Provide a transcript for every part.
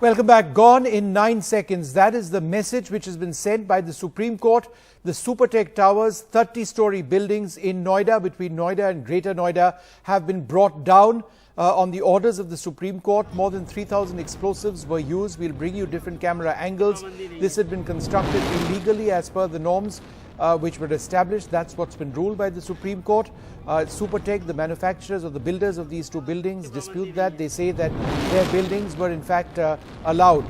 Welcome back. Gone in 9 seconds. That is the message which has been sent by the Supreme Court. The Supertech Towers, 30-story buildings in Noida, between Noida and Greater Noida, have been brought down on the orders of the Supreme Court. More than 3,000 explosives were used. We'll bring you different camera angles. This had been constructed illegally as per the norms which were established. That's what's been ruled by the Supreme Court. Supertech, the manufacturers or the builders of these two buildings, dispute that. They say that their buildings were in fact allowed,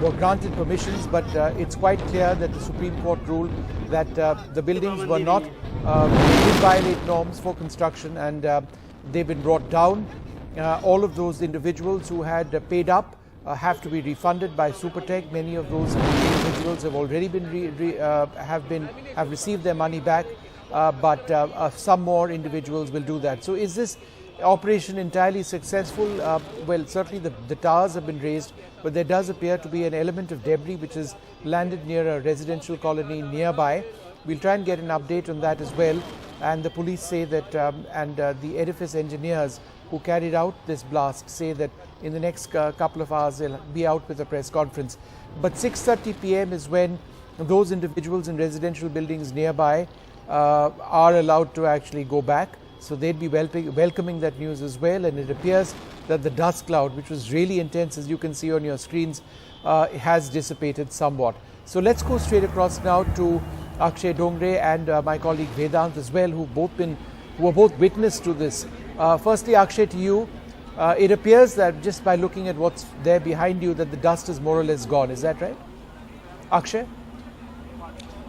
were granted permissions, but it's quite clear that the Supreme Court ruled that the buildings were not, did violate norms for construction, and they've been brought down. All of those individuals who had paid up have to be refunded by Supertech. Many of those individuals have already been have received their money back, but some more individuals will do that. So is this operation entirely successful? Well, certainly the towers have been raised, but there does appear to be an element of debris which has landed near a residential colony nearby. We'll try and get an update on that as well. And the police say that, the edifice engineers who carried out this blast say that in the next couple of hours they'll be out with a press conference. But 6:30 p.m. is when those individuals in residential buildings nearby are allowed to actually go back. So they'd be welcoming that news as well. And it appears that the dust cloud, which was really intense, as you can see on your screens, has dissipated somewhat. So let's go straight across now to Akshay Dongre and my colleague Vedant as well, who are both witness to this. Firstly, Akshay, to you, it appears that just by looking at what's there behind you, that the dust is more or less gone. Is that right, Akshay?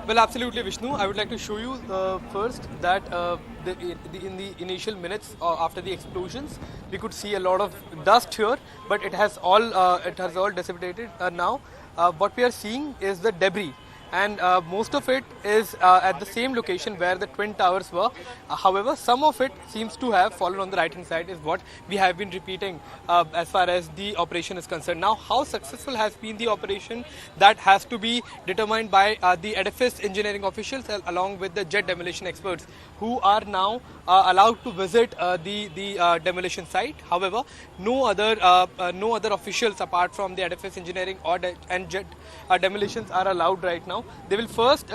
Well, absolutely, Vishnu. I would like to show you first that in the initial minutes after the explosions, we could see a lot of dust here, but it has all dissipated now. What we are seeing is the debris, and most of it is at the same location where the Twin Towers were. However, some of it seems to have fallen on the right hand side, is what we have been repeating as far as the operation is concerned. Now, how successful has been the operation, that has to be determined by the edifice engineering officials along with the jet demolition experts, who are now allowed to visit the demolition site. However, no other officials apart from the edifice engineering and jet demolitions are allowed right now. They will first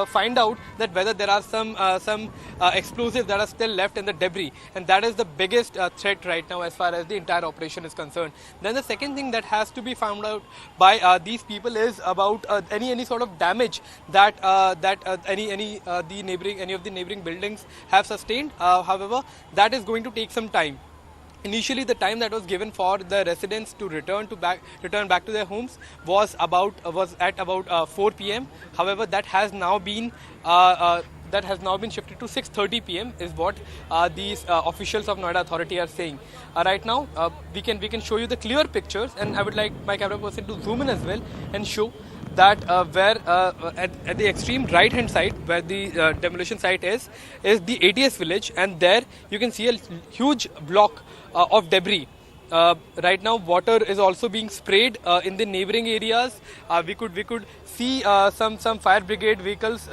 find out that whether there are some explosives that are still left in the debris, and that is the biggest threat right now as far as the entire operation is concerned. Then the second thing that has to be found out by these people is about any sort of damage that any of the neighboring buildings have sustained. However, that is going to take some time. Initially, the time that was given for the residents to return back to their homes was at about 4 p.m. However, that has now been shifted to 6:30 p.m. is what these officials of Noida Authority are saying. Right now, we can show you the clear pictures, and I would like my camera person to zoom in as well and show that where at the extreme right hand side where the demolition site is the ATS village, and there you can see a huge block of debris. Right now, water is also being sprayed in the neighboring areas. We could see some fire brigade vehicles,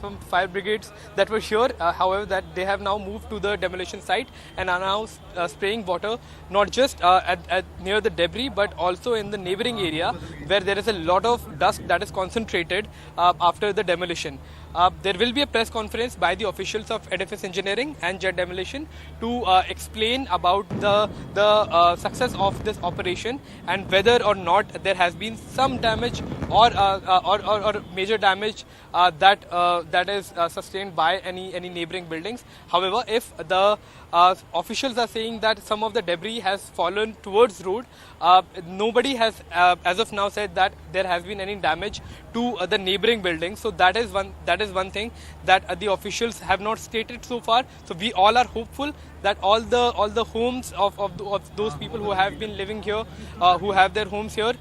some fire brigades that were here. However, that they have now moved to the demolition site and are now spraying water, not just near the debris, but also in the neighboring area where there is a lot of dust that is concentrated after the demolition. There will be a press conference by the officials of edifice engineering and jet demolition to explain about the success of this operation and whether or not there has been some damage or major damage that is sustained by any neighboring buildings. However, if the officials are saying that some of the debris has fallen towards road, nobody has as of now said that there has been any damage to the neighboring buildings. So that is one thing that the officials have not stated so far. So we all are hopeful that all the homes of those people who have been living here, who have their homes here,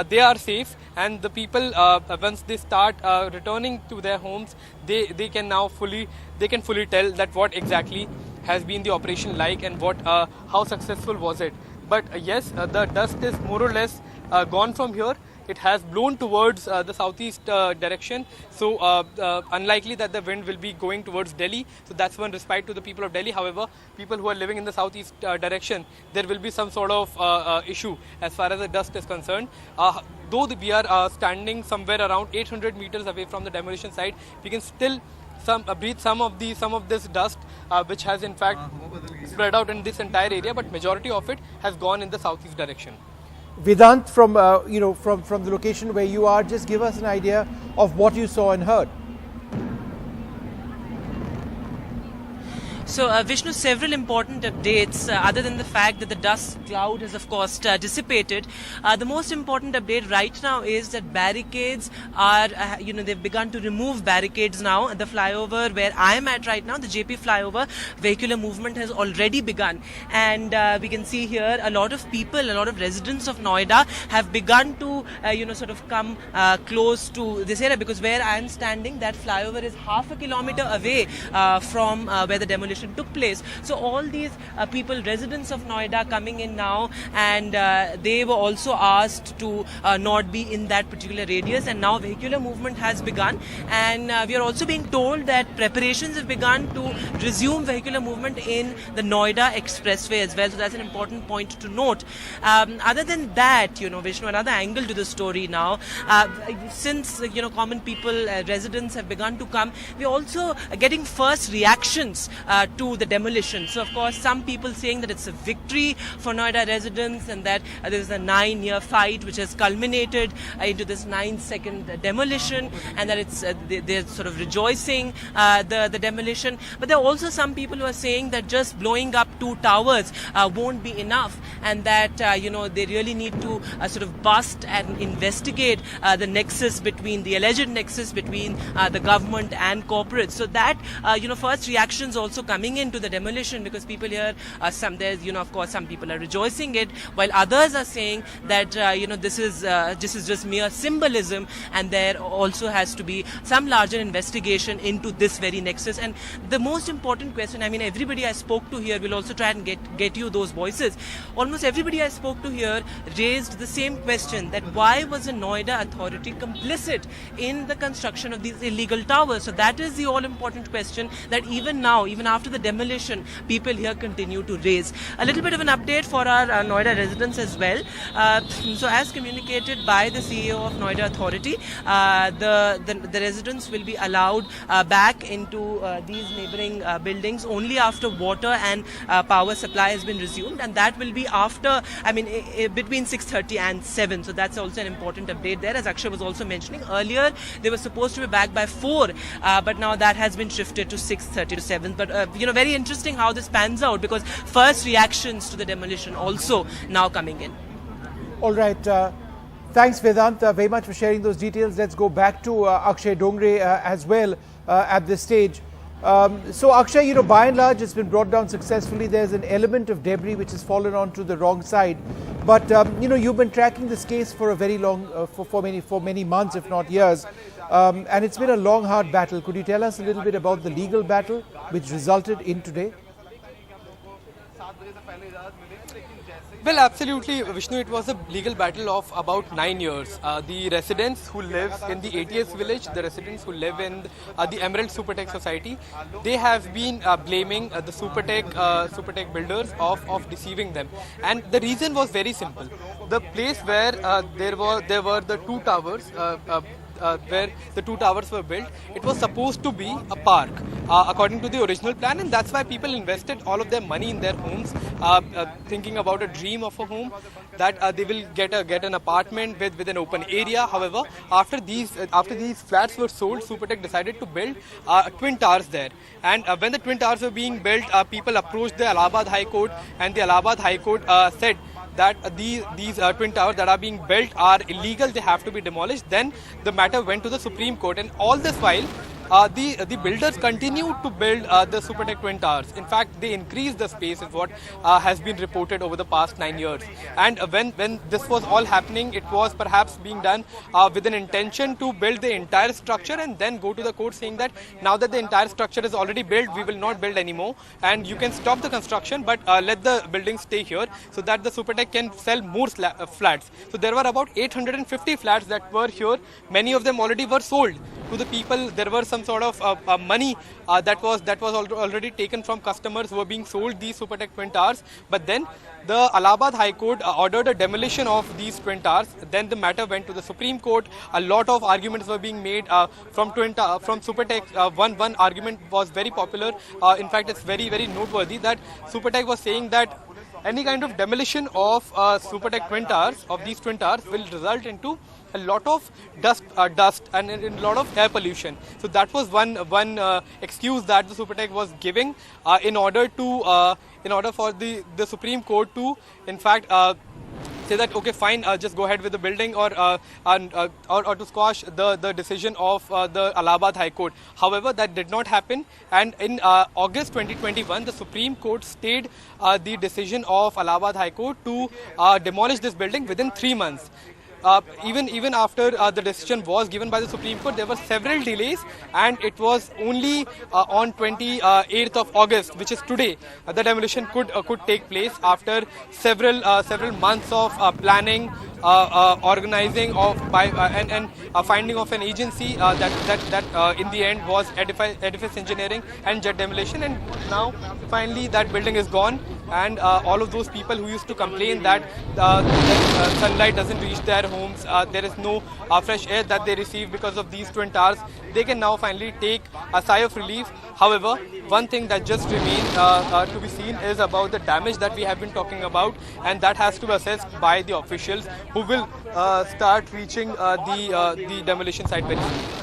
they are safe, and the people once they start returning to their homes, they can fully tell that what exactly has been the operation like and how successful was it. But yes, the dust is more or less gone from here. it has blown towards the southeast direction. So unlikely that the wind will be going towards Delhi. So that's one respite to the people of Delhi. However, people who are living in the southeast direction, there will be some sort of issue as far as the dust is concerned. Though we are standing somewhere around 800 meters away from the demolition site, we can still breathe some of this dust, which has in fact spread out in this entire area, but majority of it has gone in the southeast direction. Vedant, from from the location where you are, just give us an idea of what you saw and heard. So, Vishnu, several important updates other than the fact that the dust cloud has, of course, dissipated. The most important update right now is that barricades are, they've begun to remove barricades now. The flyover where I am at right now, the JP flyover, vehicular movement has already begun. And we can see here a lot of people, a lot of residents of Noida have begun to, sort of come close to this area, because where I am standing, that flyover is half a kilometer away from where the demolition took place. So all these people, residents of Noida, coming in now, and they were also asked to not be in that particular radius, and now vehicular movement has begun, and we are also being told that preparations have begun to resume vehicular movement in the Noida expressway as well. So that's an important point to note. Other than that, Vishnu, another angle to the story now, since common people, residents have begun to come, we're also getting first reactions to the demolition. So of course some people saying that it's a victory for Noida residents, and that there's a 9-year fight which has culminated into this 9-second demolition, and that it's they're sort of rejoicing the demolition. But there are also some people who are saying that just blowing up 2 towers won't be enough, and that they really need to sort of bust and investigate the alleged nexus between the government and corporates. So that first reactions also coming into the demolition, because people here, of course some people are rejoicing it, while others are saying that this is just mere symbolism, and there also has to be some larger investigation into this very nexus. And the most important question, everybody I spoke to here, will also try and get you those voices. Almost everybody I spoke to here raised the same question, that why was the Noida authority complicit in the construction of these illegal towers? So that is the all important question that even now, even after the demolition, people here continue to raise. A little bit of an update for our Noida residents as well. So as communicated by the CEO of Noida Authority, the residents will be allowed back into these neighboring buildings only after water and power supply has been resumed, and that will be after, between 6:30 and 7. So that's also an important update there. As Akshay was also mentioning earlier, they were supposed to be back by 4, but now that has been shifted to 6:30 to 7. But very interesting how this pans out, because first reactions to the demolition also now coming in. All right. Thanks, Vedant, very much for sharing those details. Let's go back to Akshay Dongre as well at this stage. So, Akshay, by and large, it's been brought down successfully. There's an element of debris which has fallen onto the wrong side. But, you've been tracking this case for a very long, for many months, if not years. And it's been a long, hard battle. Could you tell us a little bit about the legal battle which resulted in today? Well, absolutely, Vishnu. It was a legal battle of about 9 years. The residents who live in the ATS village, the residents who live in the Emerald Supertech Society, they have been blaming the Supertech builders of deceiving them. And the reason was very simple. The place where there were the 2 towers, where the 2 towers were built, it was supposed to be a park according to the original plan, and that's why people invested all of their money in their homes, thinking about a dream of a home, that they will get an apartment with an open area. However, after these flats were sold, Supertech decided to build twin towers there. And when the twin towers were being built, people approached the Allahabad High Court, and the Allahabad High Court said that these twin towers that are being built are illegal, they have to be demolished. Then the matter went to the Supreme Court, and all this while the builders continue to build the Supertech Twin Towers. In fact, they increased the space is what has been reported over the past 9 years. And when this was all happening, it was perhaps being done with an intention to build the entire structure and then go to the court saying that now that the entire structure is already built, we will not build anymore and you can stop the construction, but let the buildings stay here so that the Supertech can sell more flats. So there were about 850 flats that were here. Many of them already were sold to the people. There were some sort of money that was already taken from customers who were being sold these Supertech Twin Towers. But then the Allahabad High Court ordered a demolition of these Twin Towers. Then the matter went to the Supreme Court. A lot of arguments were being made from Supertech. One argument was very popular. In fact, it's very noteworthy that Supertech was saying that any kind of demolition of Supertech Twin Towers, of these Twin Towers, will result into a lot of dust and a lot of air pollution. So that was one excuse that the Supertech was giving in order for the Supreme Court to, in fact, say that okay, fine, just go ahead with the building or to squash the decision of the Allahabad High Court. However, that did not happen, and in August 2021, the Supreme Court stayed the decision of Allahabad High Court to demolish this building within 3 months. Even after the decision was given by the Supreme Court, there were several delays, and it was only on 28th of August, which is today, the demolition could take place after several months of planning, organizing and finding of an agency that in the end was Edifice Engineering and Jet Demolition, and now finally that building is gone. And all of those people who used to complain that sunlight doesn't reach their homes, there is no fresh air that they receive because of these Twin Towers, they can now finally take a sigh of relief. However, one thing that just remains to be seen is about the damage that we have been talking about, and that has to be assessed by the officials who will start reaching the demolition site very soon.